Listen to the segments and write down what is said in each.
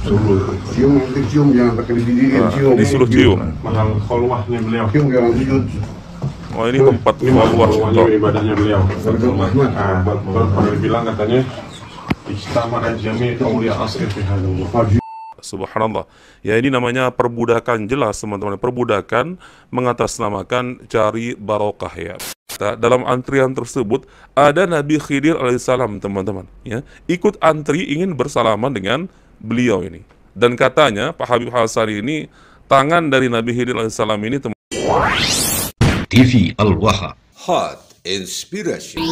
Suruh cium, nanti cium, jangan pakai dididikin, cium. Disuruh cium. Mahal kholwahnya beliau. Cium jangan sujud. Oh, ini tempat kholwahnya ibadahnya beliau. Nah, Pernah dibilang katanya ijtama'at jami' awliya asr fi hadzal. Subhanallah. Ya, ini namanya perbudakan, jelas teman-teman. Perbudakan mengatasnamakan cari barokah ya. Dalam antrian tersebut ada Nabi Khidir alaihissalam teman-teman ya. Ikut antri ingin bersalaman dengan beliau ini. Dan katanya Pak Habib Hasan ini tangan dari Nabi Khidir alaihissalam ini TV Al-Waha. Hot Inspiration.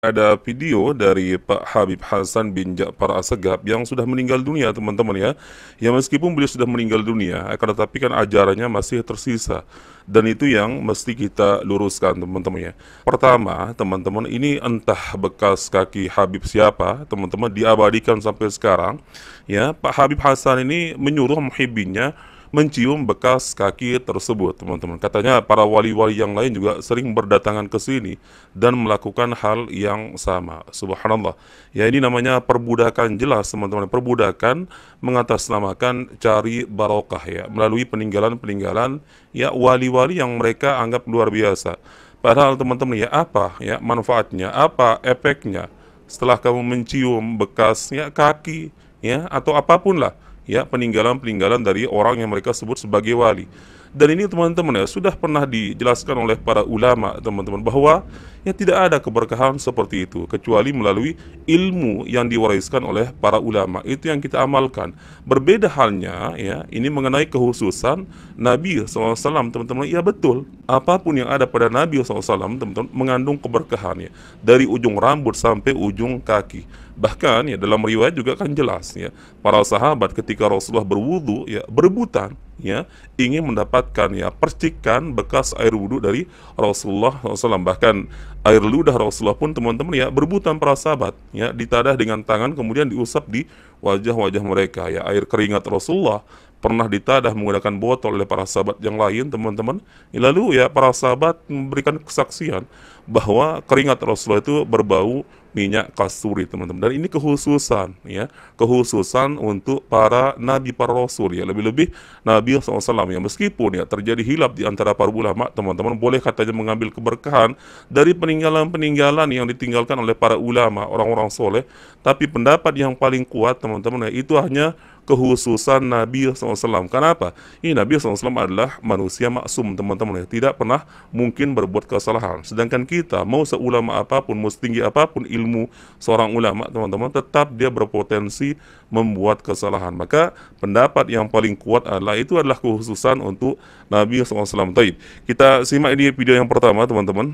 Ada video dari Pak Habib Hasan bin Ja'far Assegaf yang sudah meninggal dunia teman-teman ya. Ya meskipun beliau sudah meninggal dunia, akan tetapi kan ajarannya masih tersisa. Dan itu yang mesti kita luruskan teman-teman ya. Pertama teman-teman, ini entah bekas kaki Habib siapa teman-teman diabadikan sampai sekarang. Ya, Pak Habib Hasan ini menyuruh muhibbinnya mencium bekas kaki tersebut teman-teman. Katanya para wali-wali yang lain juga sering berdatangan ke sini dan melakukan hal yang sama. Subhanallah. Ya, ini namanya perbudakan, jelas teman-teman. Perbudakan mengatasnamakan cari barokah ya, melalui peninggalan-peninggalan ya wali-wali yang mereka anggap luar biasa. Padahal teman-teman ya, apa ya manfaatnya, apa efeknya setelah kamu mencium bekas ya kaki ya atau apapun lah ya, peninggalan-peninggalan dari orang yang mereka sebut sebagai wali. Dan ini teman-teman ya, sudah pernah dijelaskan oleh para ulama teman-teman, bahwa ya tidak ada keberkahan seperti itu kecuali melalui ilmu yang diwariskan oleh para ulama. Itu yang kita amalkan. Berbeda halnya ya, ini mengenai kekhususan Nabi SAW teman-teman. Ya betul, apapun yang ada pada Nabi SAW teman-teman mengandung keberkahan ya, dari ujung rambut sampai ujung kaki. Bahkan ya dalam riwayat juga kan jelas ya, para sahabat ketika Rasulullah berwudu ya berebutan ya ingin mendapatkan ya percikan bekas air wudu dari Rasulullah SAW. Bahkan air ludah Rasulullah pun teman-teman ya berebutan para sahabat ya, ditadah dengan tangan kemudian diusap di wajah-wajah mereka ya. Air keringat Rasulullah pernah ditadah menggunakan botol oleh para sahabat yang lain teman-teman. Lalu ya para sahabat memberikan kesaksian bahwa keringat Rasulullah itu berbau minyak kasturi teman-teman. Dan ini kekhususan ya, kekhususan untuk para nabi, para rasul ya, lebih-lebih Nabi SAW ya. Meskipun ya terjadi hilaf di antara para ulama teman-teman, boleh katanya mengambil keberkahan dari peninggalan-peninggalan yang ditinggalkan oleh para ulama, orang-orang soleh, tapi pendapat yang paling kuat teman-teman ya, itu hanya kekhususan Nabi SAW. Kenapa? Ini Nabi SAW adalah manusia maksum teman-teman ya, tidak pernah mungkin berbuat kesalahan. Sedangkan kita mau seulama apapun, mau setinggi apapun ilmu seorang ulama teman-teman, tetap dia berpotensi membuat kesalahan. Maka pendapat yang paling kuat adalah itu adalah kekhususan untuk Nabi SAW. Taib. Kita simak ini video yang pertama teman-teman.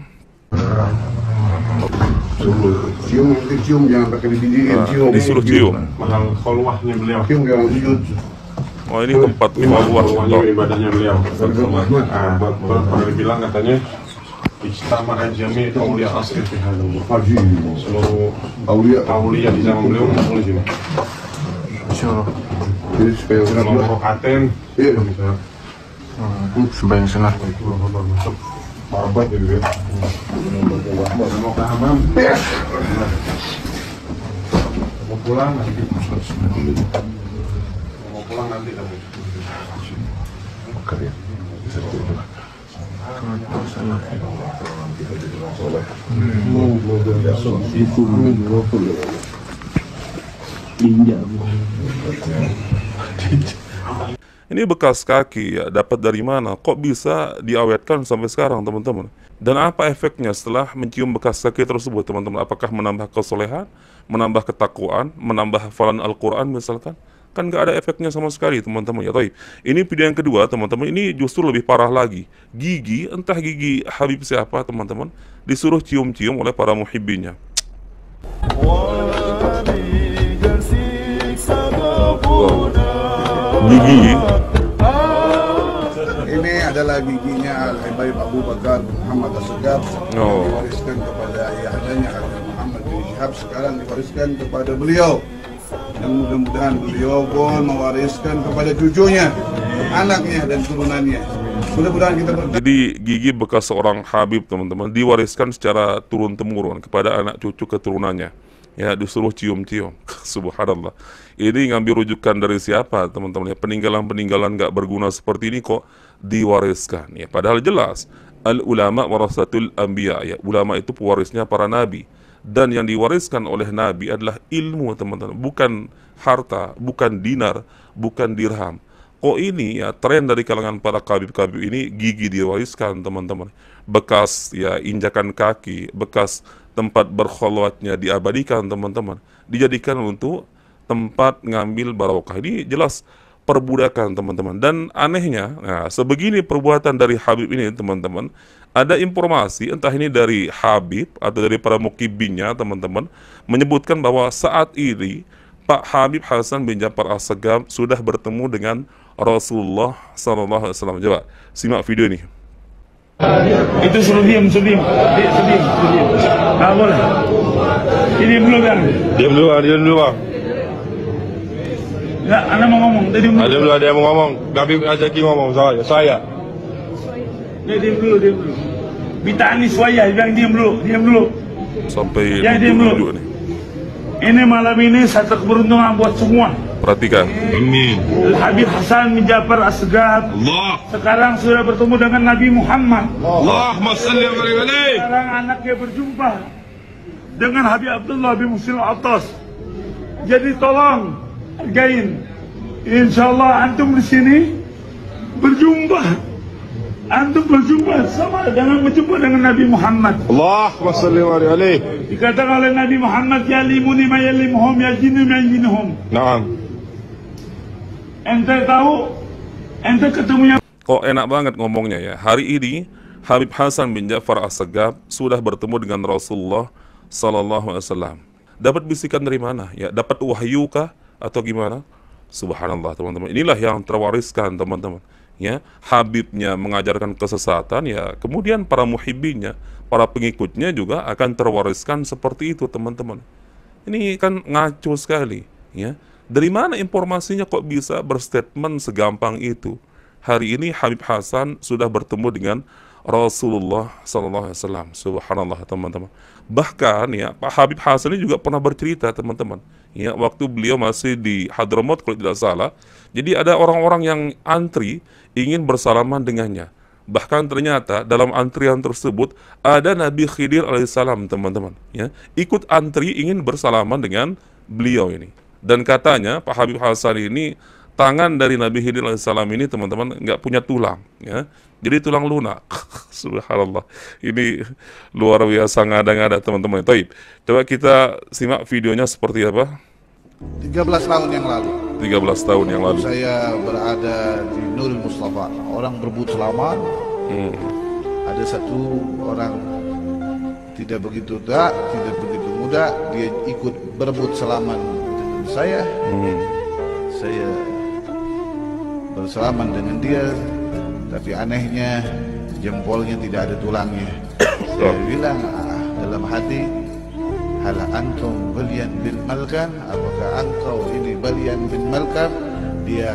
suruh cium, nanti cium, jangan pakai dididikin, cium. Disuruh cium. Mahal kholwahnya beliau. Cium jangan sujud. Oh, ini tempat kholwahnya ibadahnya beliau. Nah, Pernah dibilang katanya ijtama'at jami' awliya asr fi hadzal. Seluruh awliya di zaman beliau kumpul di sini. Insyaallah. Jadi supaya Seluruh rokaten. iya. Sembahyang sunnah. Marbat gitu ya. Mau ke hamam. Mau pulang nanti. Mau pulang nanti kamu. Karya. Ini bekas kaki ya, dapat dari mana? Kok bisa diawetkan sampai sekarang teman-teman? Dan apa efeknya setelah mencium bekas kaki tersebut teman-teman? Apakah menambah kesolehan, menambah ketakwaan, menambah hafalan Al-Quran misalkan? Kan nggak ada efeknya sama sekali teman-teman ya. Taib. Ini video yang kedua teman-teman, ini justru lebih parah lagi. Gigi, entah gigi Habib siapa teman-teman, disuruh cium-cium oleh para muhibbinnya. Gigi Ini adalah giginya Al-Habib Abu Bakar Muhammad Assegaf, diwariskan kepada ayahnya Al-Habib Muhammad bin Syihab, sekarang diwariskan kepada beliau. Dan mudah-mudahan beliau pun mewariskan kepada cucunya, anaknya dan turunannya. Mudah-mudahan kita Jadi gigi bekas seorang Habib teman-teman diwariskan secara turun-temurun kepada anak cucu keturunannya. Ya, disuruh cium-cium. Subhanallah. Ini ngambil rujukan dari siapa teman-teman? Ya, peninggalan-peninggalan gak berguna seperti ini kok diwariskan. Ya, padahal jelas al ulama warasatul anbiya. Ya, ulama itu pewarisnya para nabi. Dan yang diwariskan oleh nabi adalah ilmu teman-teman, bukan harta, bukan dinar, bukan dirham. Kok ini ya tren dari kalangan para kabib-kabib ini gigi diwariskan teman-teman. Bekas ya injakan kaki, bekas tempat berkholwatnya diabadikan teman-teman. Dijadikan untuk tempat ngambil barokah. Ini jelas perbudakan teman-teman. Dan anehnya, nah, sebegini perbuatan dari Habib ini teman-teman, ada informasi entah ini dari Habib atau dari para mukibinnya teman-teman menyebutkan bahwa saat ini Pak Habib Hasan bin Ja'far As-Segaf sudah bertemu dengan Rasulullah SAW. Coba simak video ini. Itu suruh diam. Tak boleh. Ini belum kan? Diam dulu bang. Enggak, Anda mau ngomong. Tadi Ada yang mau ngomong. Habib Azaki ngomong saya. diam dulu. Minta Anis Waya, bilang diam dulu. Sampai Ya, diam dulu. duduk nih. Ini malam ini satu keberuntungan buat semua. Perhatikan. Amin. Habib Hasan bin Ja'far As-Segaf Allah. sekarang sudah bertemu dengan Nabi Muhammad. Allahumma salli alaihi. Sekarang anaknya berjumpa dengan Habib Abdullah bin Muslim Al-Attas. Jadi tolong hargain. Insyaallah antum di sini berjumpa. Antum berjumpa sama dengan berjumpa dengan Nabi Muhammad. Allahumma salli alaihi. Dikatakan oleh Nabi Muhammad, ya limuni ma yalimuhum, ya jinnu ma yajinnuhum. Naam. Ente tahu, ente ketemunya. Kok enak banget ngomongnya ya. Hari ini Habib Hasan bin Ja'far As-Segaf sudah bertemu dengan Rasulullah Sallallahu Alaihi Wasallam. Dapat bisikan dari mana? Ya, dapat wahyu kah atau gimana? Subhanallah teman-teman. Inilah yang terwariskan teman-teman. Ya, Habibnya mengajarkan kesesatan, ya kemudian para muhibbinnya, para pengikutnya juga akan terwariskan seperti itu teman-teman. Ini kan ngaco sekali, ya. Dari mana informasinya kok bisa berstatement segampang itu? Hari ini Habib Hasan sudah bertemu dengan Rasulullah SAW. Subhanallah teman-teman. Bahkan ya Pak Habib Hasan ini juga pernah bercerita teman-teman. Ya, waktu beliau masih di Hadramaut kalau tidak salah. Jadi ada orang-orang yang antri ingin bersalaman dengannya. Bahkan ternyata dalam antrian tersebut ada Nabi Khidir alaihissalam teman-teman. Ya, ikut antri ingin bersalaman dengan beliau ini. Dan katanya Pak Habib Hasan ini tangan dari Nabi Khidir alaihissalam ini teman-teman nggak punya tulang. Ya, jadi tulang lunak. Subhanallah. Ini luar biasa ngada-ngada teman-teman. Taib. Coba kita simak videonya seperti apa. 13 tahun yang lalu 13 tahun yang lalu. saya berada di Nurul Mustafa. Orang berebut selamat. Ada satu orang tidak begitu muda, dia ikut berebut selaman dengan saya. Saya bersalaman dengan dia, tapi anehnya jempolnya tidak ada tulangnya. Saya bilang dalam hati, hal antum balian bin Malkan, apakah engkau ini balian bin Malkan? Dia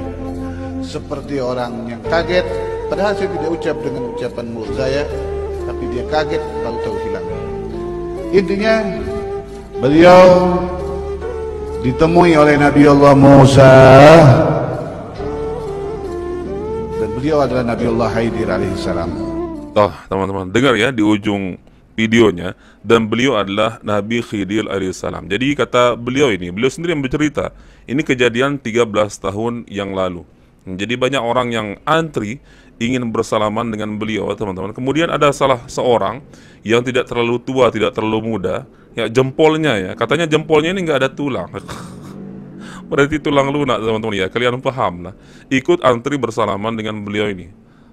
seperti orang yang kaget, padahal saya tidak ucap dengan ucapan mulut saya, tapi dia kaget tahu-tahu hilang. Intinya beliau ditemui oleh Nabi Allah Musa, dan beliau adalah Nabi Allah Khidir alaihissalam. Teman-teman dengar ya di ujung videonya, dan beliau adalah Nabi Khidir alaihissalam. Jadi kata beliau sendiri yang bercerita, ini kejadian 13 tahun yang lalu. Jadi banyak orang yang antri ingin bersalaman dengan beliau teman-teman. Kemudian ada salah seorang yang tidak terlalu tua, tidak terlalu muda, ya jempolnya ya, katanya jempolnya ini nggak ada tulang. Berarti tulang lunak teman-teman ya, kalian paham lah. Ikut antri bersalaman dengan beliau ini.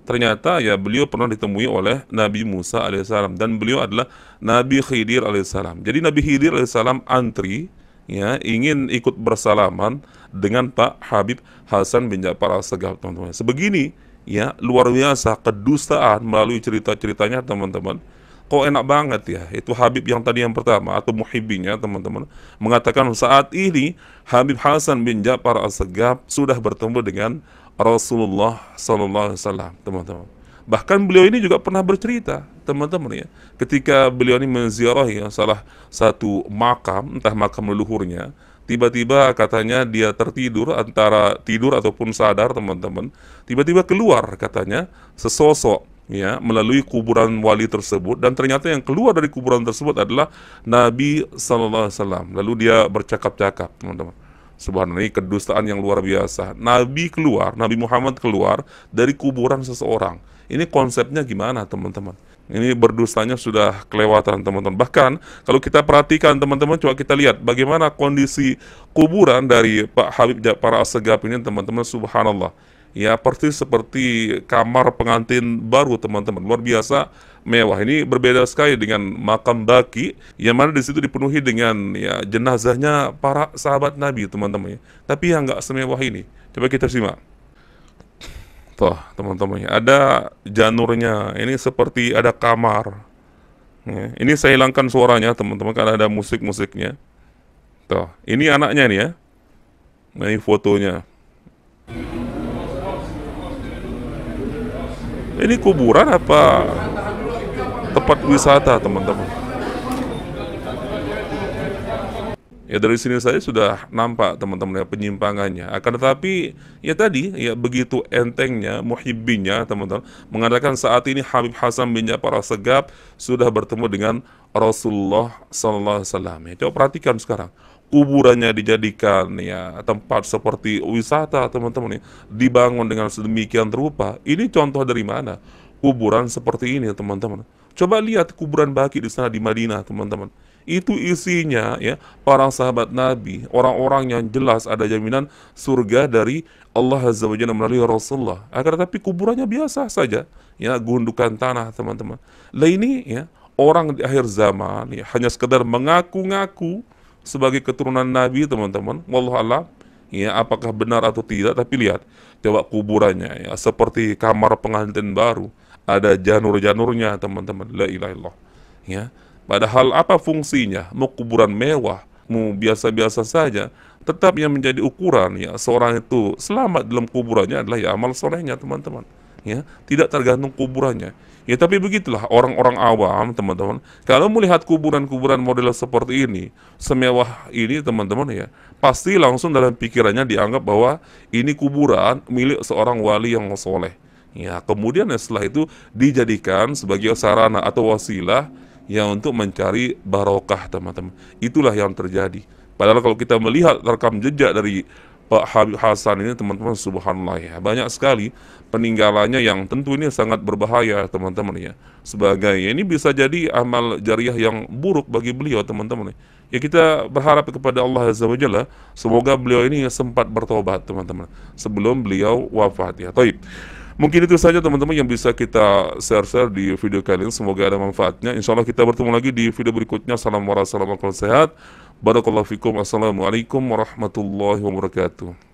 Ternyata ya beliau pernah ditemui oleh Nabi Musa alaihissalam, dan beliau adalah Nabi Khidir alaihissalam. Jadi Nabi Khidir alaihissalam antri ya ingin ikut bersalaman dengan Pak Habib Hasan bin Ja'far As-Segaf teman-teman. Sebegini ya luar biasa kedustaan melalui cerita-ceritanya teman-teman. Kok enak banget ya, itu Habib yang tadi yang pertama atau muhibbinya teman-teman mengatakan saat ini Habib Hasan bin Ja'far As-Segaf sudah bertemu dengan Rasulullah SAW teman-teman. Bahkan beliau ini juga pernah bercerita, teman-teman ya, ketika beliau ini menziarahi salah satu makam, entah makam leluhurnya, tiba-tiba katanya dia tertidur, antara tidur ataupun sadar, teman-teman. Tiba-tiba keluar katanya sesosok ya melalui kuburan wali tersebut, dan ternyata yang keluar dari kuburan tersebut adalah Nabi Sallallahu Alaihi Wasallam. Lalu dia bercakap-cakap, teman-teman. Subhanallah, ini kedustaan yang luar biasa. Nabi keluar, Nabi Muhammad keluar dari kuburan seseorang. Ini konsepnya gimana, teman-teman? Ini berdustanya sudah kelewatan, teman-teman. Bahkan kalau kita perhatikan, teman-teman, coba kita lihat bagaimana kondisi kuburan dari Pak Habib Ja'far As-Segaf ini, teman-teman. Subhanallah, ya persis seperti kamar pengantin baru, teman-teman. Luar biasa mewah. Ini berbeda sekali dengan makam Baqi, yang mana di situ dipenuhi dengan ya jenazahnya para sahabat Nabi, teman-teman. Tapi yang nggak semewah ini. Coba kita simak. Tuh, teman-teman, ada janurnya. Ini seperti ada kamar. Ya, ini saya hilangkan suaranya, teman-teman, karena ada musik-musiknya. Tuh, ini anaknya nih ya. Nah, ini fotonya. Ini kuburan apa tempat wisata, teman-teman? Ya dari sini saya sudah nampak, teman-teman, ya penyimpangannya. Akan tetapi ya tadi ya begitu entengnya muhibbinnya, teman-teman, mengatakan saat ini Habib Hasan bin Ja'far As-Segaf sudah bertemu dengan Rasulullah Sallallahu Alaihi Wasallam. Ya, coba perhatikan sekarang. Kuburannya dijadikan ya tempat seperti wisata, teman-teman, ya, dibangun dengan sedemikian rupa. Ini contoh dari mana kuburan seperti ini, teman-teman? Coba lihat kuburan Baqi di sana di Madinah, teman-teman. Itu isinya ya para sahabat Nabi, orang-orang yang jelas ada jaminan surga dari Allah Azza wa Jalla melalui Rasulullah. Akan tetapi kuburannya biasa saja, ya gundukan tanah, teman-teman. Lah ini ya orang di akhir zaman ya hanya sekedar mengaku-ngaku sebagai keturunan Nabi, teman-teman. Wallahu a'lam, ya apakah benar atau tidak, tapi lihat coba kuburannya ya seperti kamar pengantin baru, ada janur-janurnya, teman-teman. La ilaha illallah. Ya, padahal apa fungsinya? Mau kuburan mewah, mau biasa-biasa saja, tetap yang menjadi ukuran ya seorang itu selamat dalam kuburannya adalah ya amal solehnya, teman-teman. Ya, tidak tergantung kuburannya. Ya tapi begitulah orang-orang awam, teman-teman. Kalau melihat kuburan-kuburan model seperti ini, semewah ini, teman-teman, ya pasti langsung dalam pikirannya dianggap bahwa ini kuburan milik seorang wali yang soleh. Ya kemudian setelah itu dijadikan sebagai sarana atau wasilah ya untuk mencari barokah, teman-teman. Itulah yang terjadi. Padahal kalau kita melihat rekam jejak dari Pak Habib Hasan ini, teman-teman, subhanallah ya banyak sekali peninggalannya yang tentu ini sangat berbahaya, teman-teman ya. Sebagai ini bisa jadi amal jariah yang buruk bagi beliau, teman-teman. Ya kita berharap kepada Allah Azza wa Jalla semoga beliau ini sempat bertobat, teman-teman, sebelum beliau wafat ya. Taib. Mungkin itu saja, teman-teman, yang bisa kita share-share di video kali ini. Semoga ada manfaatnya. Insya Allah kita bertemu lagi di video berikutnya. Salam warahmatullahi wabarakatuh. Barakallahu fikum. Assalamualaikum warahmatullahi wabarakatuh.